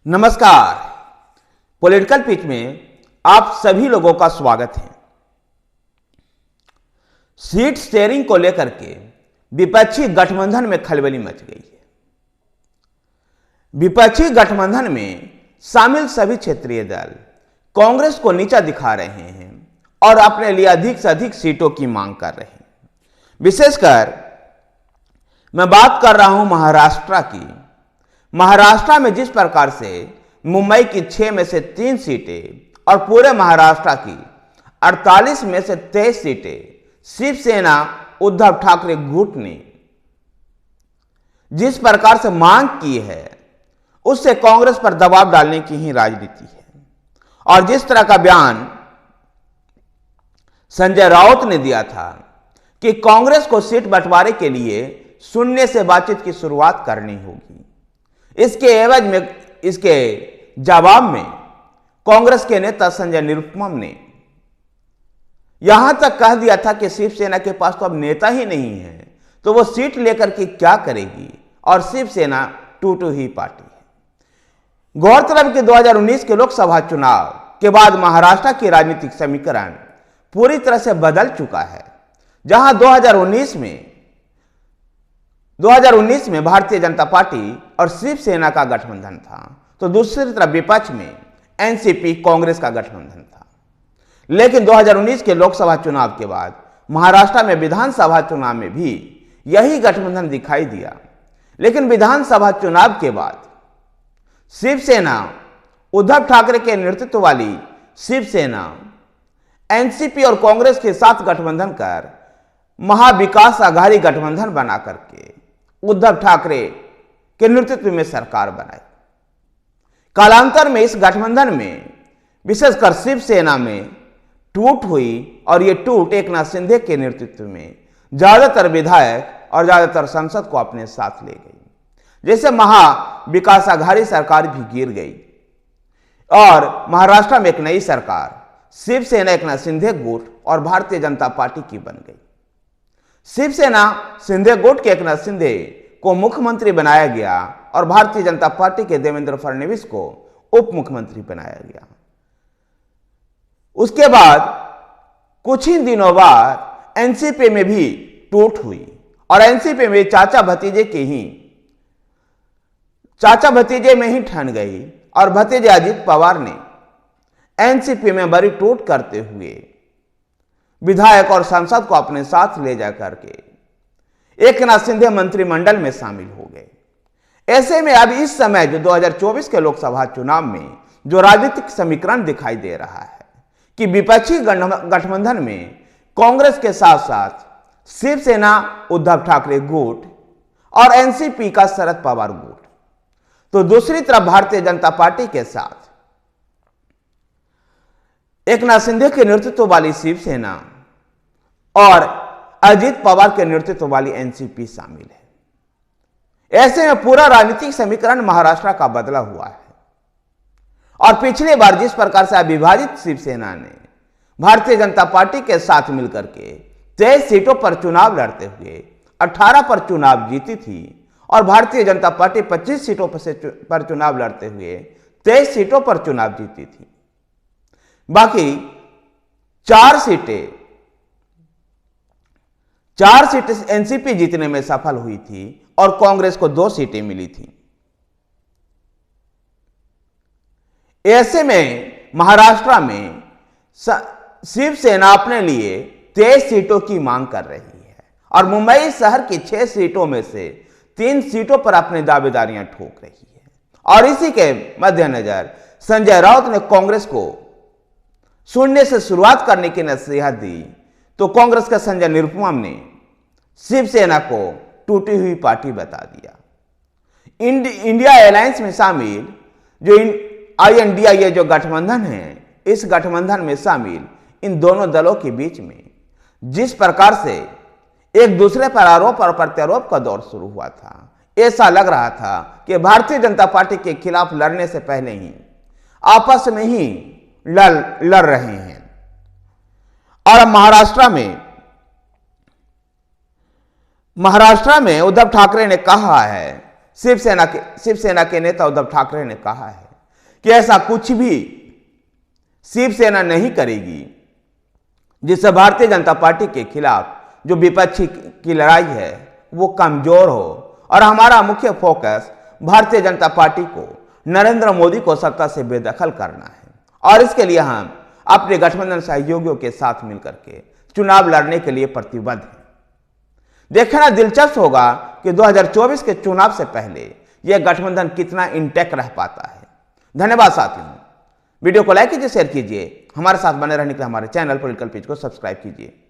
नमस्कार। Political pitch में आप सभी लोगों का स्वागत है। सीट शेयरिंग को लेकर के विपक्षी गठबंधन में खलबली मच गई है। विपक्षी गठबंधन में शामिल सभी क्षेत्रीय दल कांग्रेस को नीचा दिखा रहे हैं और अपने लिए अधिक से अधिक सीटों की मांग कर रहे हैं। विशेषकर मैं बात कर रहा हूं महाराष्ट्र की। महाराष्ट्र में जिस प्रकार से मुंबई की 6 में से 3 सीटें और पूरे महाराष्ट्र की 48 में से 23 सीटें शिवसेना उद्धव ठाकरे गुट ने जिस प्रकार से मांग की है, उससे कांग्रेस पर दबाव डालने की ही राजनीति है। और जिस तरह का बयान संजय राउत ने दिया था कि कांग्रेस को सीट बंटवारे के लिए शून्य से बातचीत की शुरुआत करनी होगी, इसके एवज में, इसके जवाब में कांग्रेस के नेता संजय निरुपम ने यहां तक कह दिया था कि शिवसेना के पास तो अब नेता ही नहीं है, तो वो सीट लेकर के क्या करेगी और शिवसेना टूटू ही पार्टी है। गौरतलब कि 2019 के लोकसभा चुनाव के बाद महाराष्ट्र की राजनीतिक समीकरण पूरी तरह से बदल चुका है। जहां 2019 में भारतीय जनता पार्टी और शिवसेना का गठबंधन था, तो दूसरी तरफ विपक्ष में एनसीपी कांग्रेस का गठबंधन था। लेकिन 2019 के लोकसभा चुनाव के बाद महाराष्ट्र में विधानसभा चुनाव में भी यही गठबंधन दिखाई दिया। लेकिन विधानसभा चुनाव के बाद शिवसेना, उद्धव ठाकरे के नेतृत्व वाली शिवसेना एनसीपी और कांग्रेस के साथ गठबंधन कर महाविकास आघाड़ी गठबंधन बना करके उद्धव ठाकरे के नेतृत्व में सरकार बनाई। कालांतर में इस गठबंधन में विशेषकर शिवसेना में टूट हुई और ये टूट एकनाथ शिंदे के नेतृत्व में ज्यादातर विधायक और ज्यादातर सांसद को अपने साथ ले गई। जैसे महाविकास आघाड़ी सरकार भी गिर गई और महाराष्ट्र में एक नई सरकार शिवसेना एकनाथ शिंदे गुट और भारतीय जनता पार्टी की बन गई। शिवसेना शिंदे गुट के एकनाथ शिंदे को मुख्यमंत्री बनाया गया और भारतीय जनता पार्टी के देवेंद्र फडणवीस को उप मुख्यमंत्री बनाया गया। उसके बाद कुछ ही दिनों बाद एनसीपी में भी टूट हुई और एनसीपी में चाचा भतीजे में ही ठन गई और भतीजे अजित पवार ने एनसीपी में बड़ी टूट करते हुए विधायक और सांसद को अपने साथ ले जाकर के एकनाथ शिंदे मंत्रिमंडल में शामिल हो गए। ऐसे में अब इस समय जो 2024 के लोकसभा चुनाव में जो राजनीतिक समीकरण दिखाई दे रहा है कि विपक्षी गठबंधन में कांग्रेस के साथ साथ शिवसेना उद्धव ठाकरे गुट और एनसीपी का शरद पवार गुट, तो दूसरी तरफ भारतीय जनता पार्टी के साथ एकनाथ शिंदे के नेतृत्व वाली शिवसेना और अजित पवार के नेतृत्व वाली एनसीपी शामिल है। ऐसे में पूरा राजनीतिक समीकरण महाराष्ट्र का बदला हुआ है और पिछली बार जिस प्रकार से अविभाजित शिवसेना ने भारतीय जनता पार्टी के साथ मिलकर के 23 सीटों पर चुनाव लड़ते हुए 18 पर चुनाव जीती थी और भारतीय जनता पार्टी 25 सीटों पर चुनाव लड़ते हुए 23 सीटों पर चुनाव जीती थी। बाकी 4 सीटें एनसीपी जीतने में सफल हुई थी और कांग्रेस को 2 सीटें मिली थी। ऐसे में महाराष्ट्र में शिवसेना अपने लिए 23 सीटों की मांग कर रही है और मुंबई शहर की 6 सीटों में से 3 सीटों पर अपनी दावेदारियां ठोक रही है। और इसी के मद्देनजर संजय राउत ने कांग्रेस को शून्य से शुरुआत करने की नसीहत दी, तो कांग्रेस के संजय निरुपम ने शिवसेना को टूटी हुई पार्टी बता दिया। इंडिया अलायंस में शामिल जो INDIA जो गठबंधन है, इस गठबंधन में शामिल इन दोनों दलों के बीच में जिस प्रकार से एक दूसरे पर आरोप और प्रत्यारोप का दौर शुरू हुआ था, ऐसा लग रहा था कि भारतीय जनता पार्टी के खिलाफ लड़ने से पहले ही आपस में ही लड़ रहे हैं। और महाराष्ट्र में उद्धव ठाकरे ने कहा है, शिवसेना के नेता उद्धव ठाकरे ने कहा है कि ऐसा कुछ भी शिवसेना नहीं करेगी जिससे भारतीय जनता पार्टी के खिलाफ जो विपक्षी की लड़ाई है वो कमजोर हो और हमारा मुख्य फोकस भारतीय जनता पार्टी को, नरेंद्र मोदी को सत्ता से बेदखल करना है और इसके लिए हम अपने गठबंधन सहयोगियों के साथ मिलकर के चुनाव लड़ने के लिए प्रतिबद्ध हैं। देखना दिलचस्प होगा कि 2024 के चुनाव से पहले यह गठबंधन कितना इंटैक्ट रह पाता है। धन्यवाद साथियों, वीडियो को लाइक कीजिए, शेयर कीजिए, हमारे साथ बने रहने के लिए हमारे चैनल पॉलिटिकल पेज को सब्सक्राइब कीजिए।